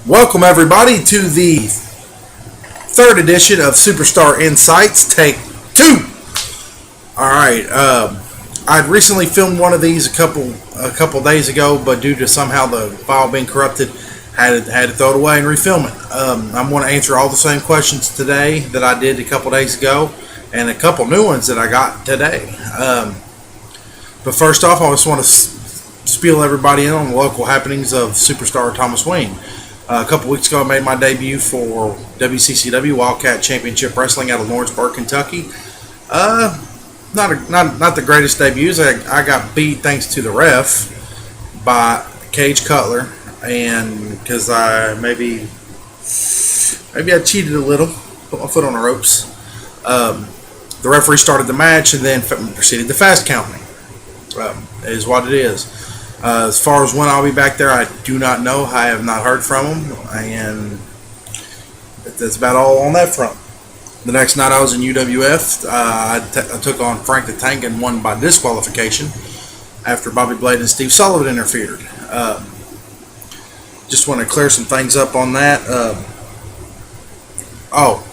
Welcome, everybody, to the third edition of Superstar Insights, Take 2. Alright, I'd recently filmed one of these a couple days ago, but due to somehow the file being corrupted, had to throw it away and refilm it. I'm going to answer all the same questions today that I did a couple days ago, and a couple new ones that I got today. But first off, I just want to spiel everybody in on the local happenings of Superstar Thomas Wayne. A couple weeks ago, I made my debut for WCCW Wildcat Championship Wrestling out of Lawrenceburg, Kentucky. Not the greatest debuts. I got beat thanks to the ref by Cage Cutler, and because maybe I cheated a little, put my foot on the ropes. The referee started the match and then proceeded to fast count me. Is what it is. As far as when I'll be back there, I do not know. I have not heard from him, and that's about all on that front. The next night I was in UWF. I took on Frank the Tank and won by disqualification after Bobby Blade and Steve Sullivan interfered. Just want to clear some things up on that. I'll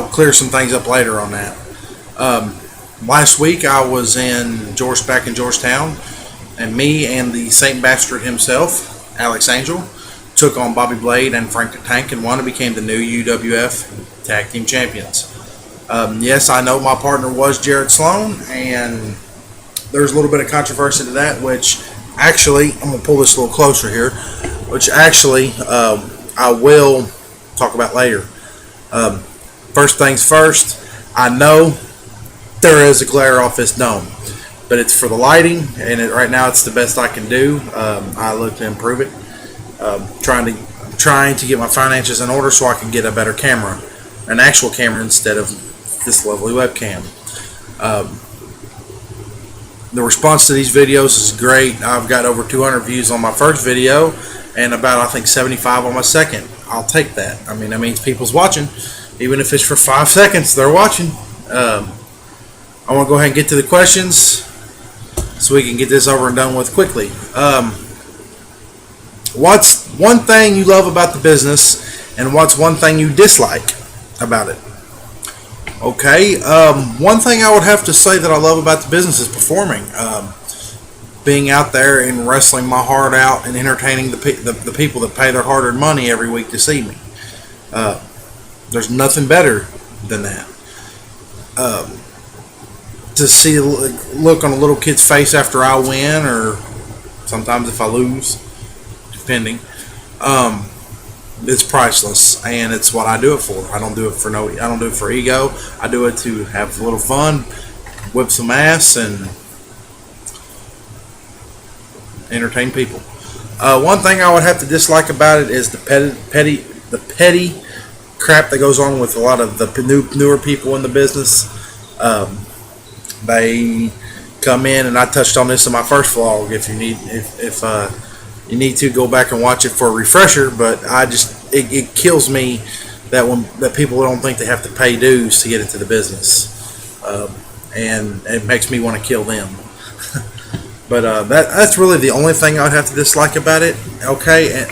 clear some things up later on that. Last week I was back in Georgetown, and me and the Saint Bastard himself, Alex Angel, took on Bobby Blade and Frank the Tank and won and became the new UWF Tag Team Champions. Yes, I know my partner was Jared Sloan, and there's a little bit of controversy to that, which actually, I'm going to pull this a little closer here, which actually I will talk about later. First things first, I know there is a glare off this dome, but it's for the lighting, and right now it's the best I can do. I look to improve it. Trying to get my finances in order so I can get a better camera, an actual camera instead of this lovely webcam. The response to these videos is great. I've got over 200 views on my first video and about, I think, 75 on my second. I'll take that. I mean, that means people's watching. Even if it's for 5 seconds, they're watching. I want to go ahead and get to the questions so we can get this over and done with quickly. What's one thing you love about the business, and what's one thing you dislike about it? Okay, one thing I would have to say that I love about the business is performing. Being out there and wrestling my heart out and entertaining the people that pay their hard-earned money every week to see me. There's nothing better than that. To see the look on a little kid's face after I win, or sometimes if I lose, depending, it's priceless, and it's what I do it for. I don't do it for ego. I do it to have a little fun, whip some ass, and entertain people. One thing I would have to dislike about it is the petty crap that goes on with a lot of the newer people in the business. They come in, and I touched on this in my first vlog. If you need to go back and watch it for a refresher, but it kills me that people don't think they have to pay dues to get into the business, and it makes me want to kill them. But that's really the only thing I'd have to dislike about it. Okay,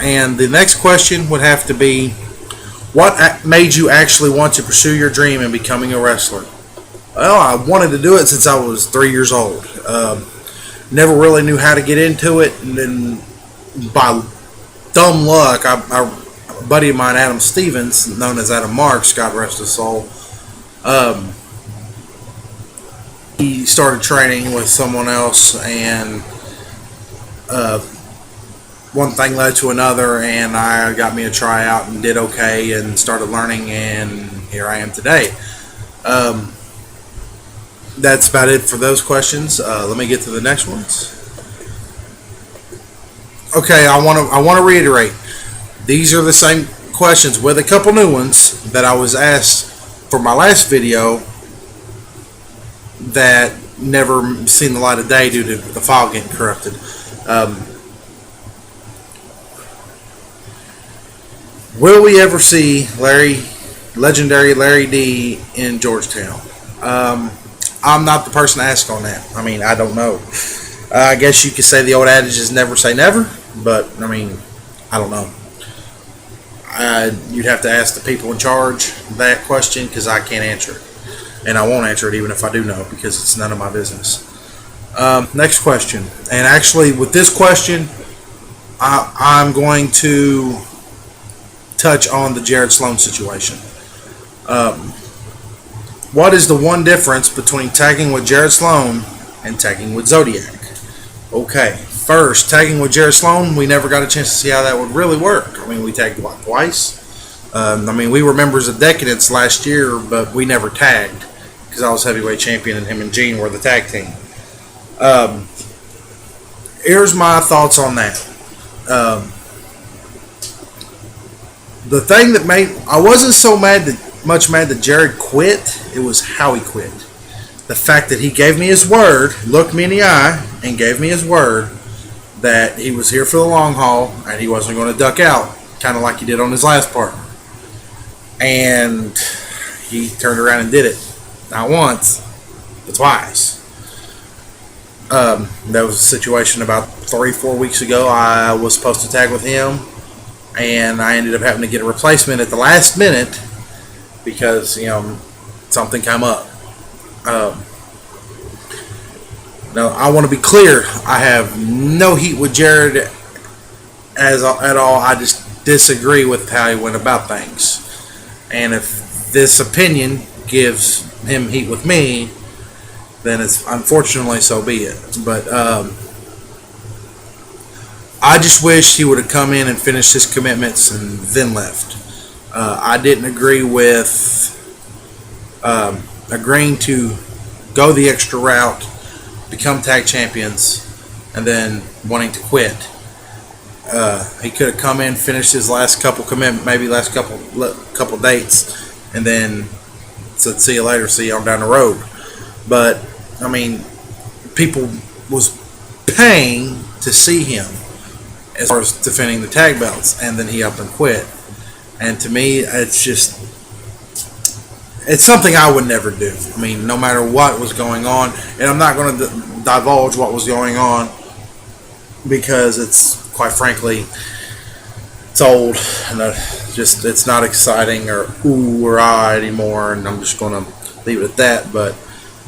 and the next question would have to be, what made you actually want to pursue your dream in becoming a wrestler? Well, I wanted to do it since I was 3 years old. Never really knew how to get into it, and then by dumb luck, a buddy of mine, Adam Stevens, known as Adam Marks, God rest his soul, he started training with someone else, and one thing led to another, and I got me a tryout and did okay and started learning, and here I am today. That's about it for those questions. Let me get to the next ones. Okay, I want to reiterate. These are the same questions with a couple new ones that I was asked for my last video that never seen the light of day due to the file getting corrupted. Will we ever see legendary Larry D in Georgetown? I'm not the person to ask on that. I mean, I don't know. I guess you could say the old adage is never say never. but I mean, I don't know. You'd have to ask the people in charge that question because I can't answer it, and I won't answer it even if I do know because it's none of my business. Next question, and actually with this question, I'm going to touch on the Jared Sloan situation. What is the one difference between tagging with Jared Sloan and tagging with Zodiac? Okay, first, tagging with Jared Sloan, we never got a chance to see how that would really work. I mean, we tagged twice. I mean, we were members of Decadence last year, but we never tagged because I was heavyweight champion and him and Gene were the tag team. Here's my thoughts on that. The thing that I wasn't so much mad that Jared quit. It was how he quit. The fact that he gave me his word, looked me in the eye, and gave me his word that he was here for the long haul and he wasn't going to duck out, kind of like he did on his last partner. And he turned around and did it. Not once, but twice. That was a situation about 3-4 weeks ago. I was supposed to tag with him, and I ended up having to get a replacement at the last minute because, something came up. Now, I want to be clear. I have no heat with Jared at all. I just disagree with how he went about things. And if this opinion gives him heat with me, then it's unfortunately so be it. But I just wish he would have come in and finished his commitments and then left. I didn't agree with agreeing to go the extra route, become tag champions, and then wanting to quit. He could have come in, finished his last couple commitment, maybe last couple dates, and then said, "See you later, see you on down the road." But I mean, people was paying to see him as far as defending the tag belts, and then he up and quit. And to me, it's something I would never do. I mean, no matter what was going on, and I'm not going to divulge what was going on because it's, quite frankly, it's old and it's not exciting or ooh or ah anymore, and I'm just going to leave it at that. But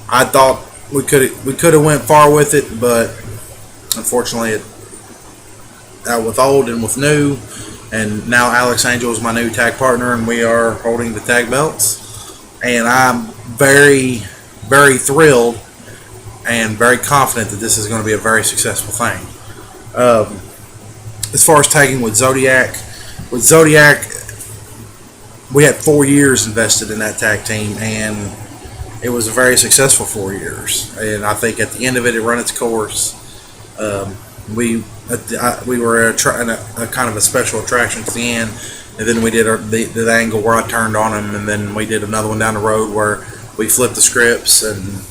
I thought we could have went far with it, but unfortunately, with old and with new, and now Alex Angel is my new tag partner, and we are holding the tag belts. And I'm very, very thrilled and very confident that this is going to be a very successful thing. As far as tagging with Zodiac, we had 4 years invested in that tag team, and it was a very successful 4 years. And I think at the end of it, it ran its course. We were a kind of a special attraction to the end, and then we did the angle where I turned on him, and then we did another one down the road where we flipped the scripts, and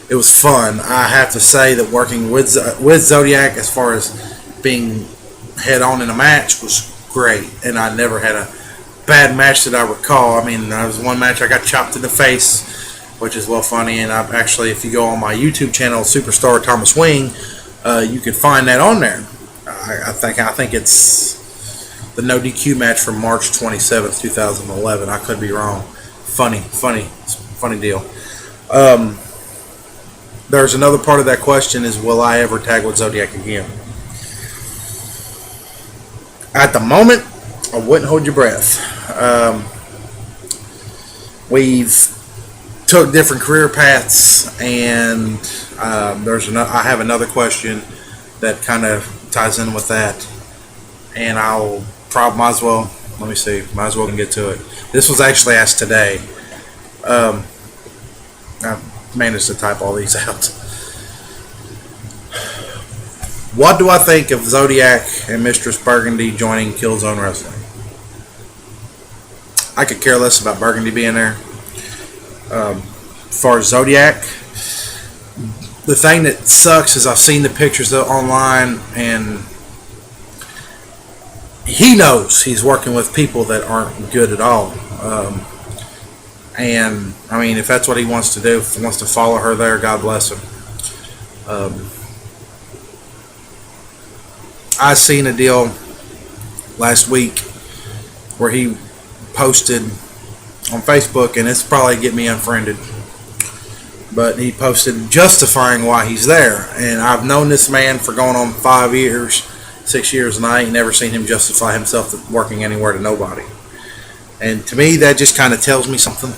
it was fun. I have to say that working with Zodiac as far as being head on in a match was great, and I never had a bad match that I recall. I mean, there was one match I got chopped in the face, which is well funny, and I've actually, if you go on my YouTube channel, Superstar Thomas Wing, you can find that on there. I think it's the no DQ match from March 27th, 2011. I could be wrong. Funny deal. There's another part of that question is, will I ever tag with Zodiac again? At the moment, I wouldn't hold your breath. We've took different career paths, and I have another question that kind of ties in with that, and might as well get to it. This was actually asked today. I managed to type all these out. What do I think of Zodiac and Mistress Burgundy joining Killzone Wrestling? I could care less about Burgundy being there. As far as Zodiac, the thing that sucks is I've seen the pictures online, and he knows he's working with people that aren't good at all. And I mean, if that's what he wants to do, if he wants to follow her there, God bless him. I seen a deal last week where he posted on Facebook, and it's probably get me unfriended. But he posted justifying why he's there, and I've known this man for going on 5 years, 6 years, and I ain't never seen him justify himself to working anywhere to nobody. And to me, that just kind of tells me something.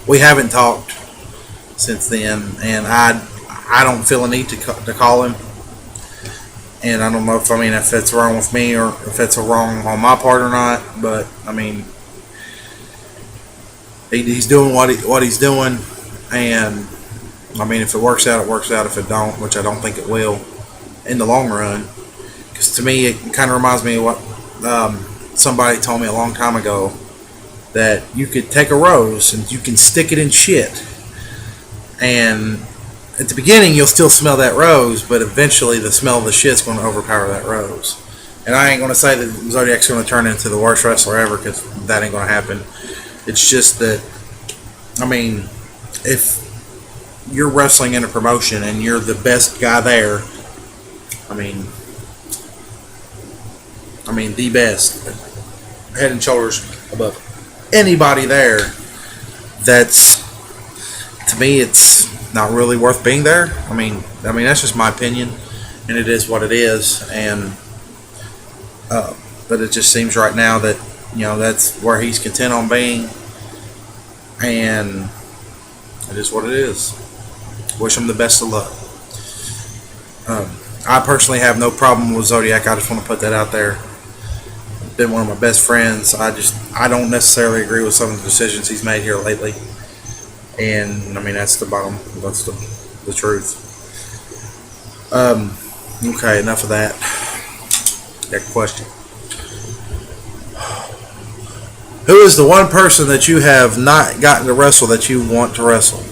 We haven't talked since then, and I don't feel a need to call him. And I don't know if that's wrong with me or if it's a wrong on my part or not. But I mean, he's doing what he's doing, and I mean, if it works out, it works out. If it don't, which I don't think it will, in the long run, because to me, it kind of reminds me of what somebody told me a long time ago, that you could take a rose and you can stick it in shit, and at the beginning you'll still smell that rose, but eventually the smell of the shit's going to overpower that rose. And I ain't going to say that Zodiac's going to turn into the worst wrestler ever, because that ain't going to happen. It's just that, I mean, if you're wrestling in a promotion and you're the best guy there, I mean the best, head and shoulders above anybody there, that's, to me, it's not really worth being there. I mean that's just my opinion, and it is what it is. And but it just seems right now that that's where he's content on being, and it is what it is. Wish him the best of luck. I personally have no problem with Zodiac. I just want to put that out there. Been one of my best friends. I don't necessarily agree with some of the decisions he's made here lately. And I mean, that's the truth. Okay, enough of that. Next question. Who is the one person that you have not gotten to wrestle that you want to wrestle?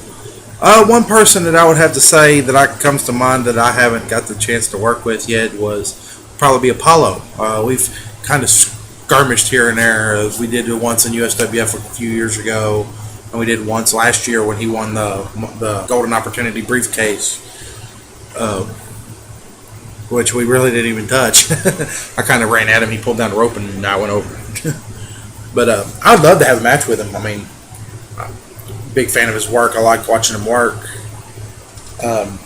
One person that I would have to say that comes to mind that I haven't got the chance to work with yet was probably Apollo. We've kind of skirmished here and there. We did it once in USWF a few years ago, and we did once last year when he won the Golden Opportunity briefcase, which we really didn't even touch. I kind of ran at him. He pulled down the rope, and I went over. But I'd love to have a match with him. I mean, big fan of his work. I like watching him work. And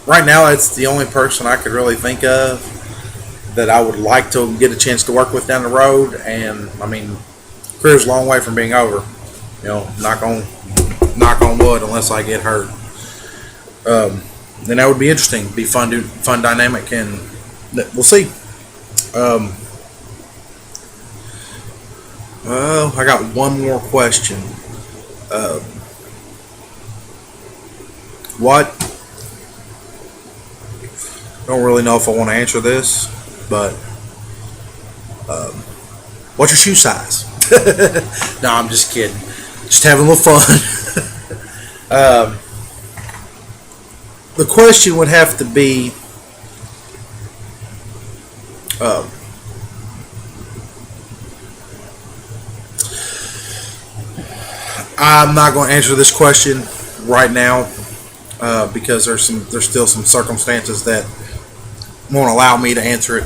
right now, it's the only person I could really think of that I would like to get a chance to work with down the road. And I mean, career's a long way from being over. Knock on wood, unless I get hurt. Then that would be interesting. Be fun dynamic, and we'll see. I got one more question. Don't really know if I want to answer this, but what's your shoe size? No, I'm just kidding. Just having a little fun. The question would have to be, I'm not going to answer this question right now because there's still some circumstances that won't allow me to answer it,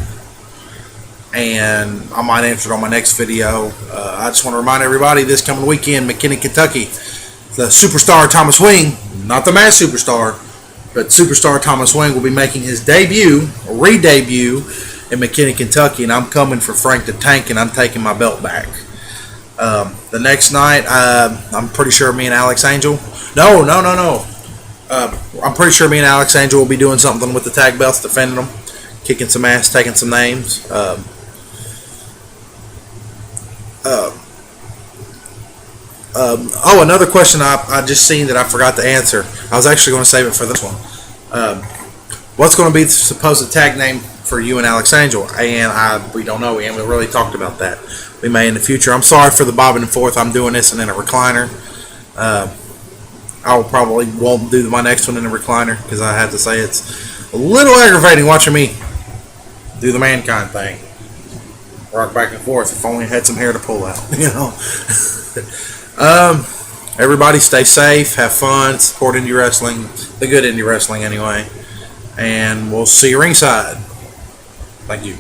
and I might answer it on my next video. I just want to remind everybody, this coming weekend, McKinney, Kentucky, the superstar Thomas Wing, not the mass superstar, but superstar Thomas Wing will be making his re-debut in McKinney, Kentucky, and I'm coming for Frank the Tank, and I'm taking my belt back. The next night, I'm pretty sure me and Alex Angel. No. I'm pretty sure me and Alex Angel will be doing something with the tag belts, defending them, kicking some ass, taking some names. Another question I just seen that I forgot to answer. I was actually going to save it for this one. What's going to be the supposed tag name for you and Alex Angel? And we don't know. We haven't really talked about that. We may in the future. I'm sorry for the bobbing and forth. I'm doing this and in a recliner. I probably won't do my next one in a recliner because I have to say it's a little aggravating watching me do the Mankind thing. Rock back and forth. If only I had some hair to pull out, Everybody stay safe, have fun, support indie wrestling, the good indie wrestling anyway. and we'll see you ringside. Thank you.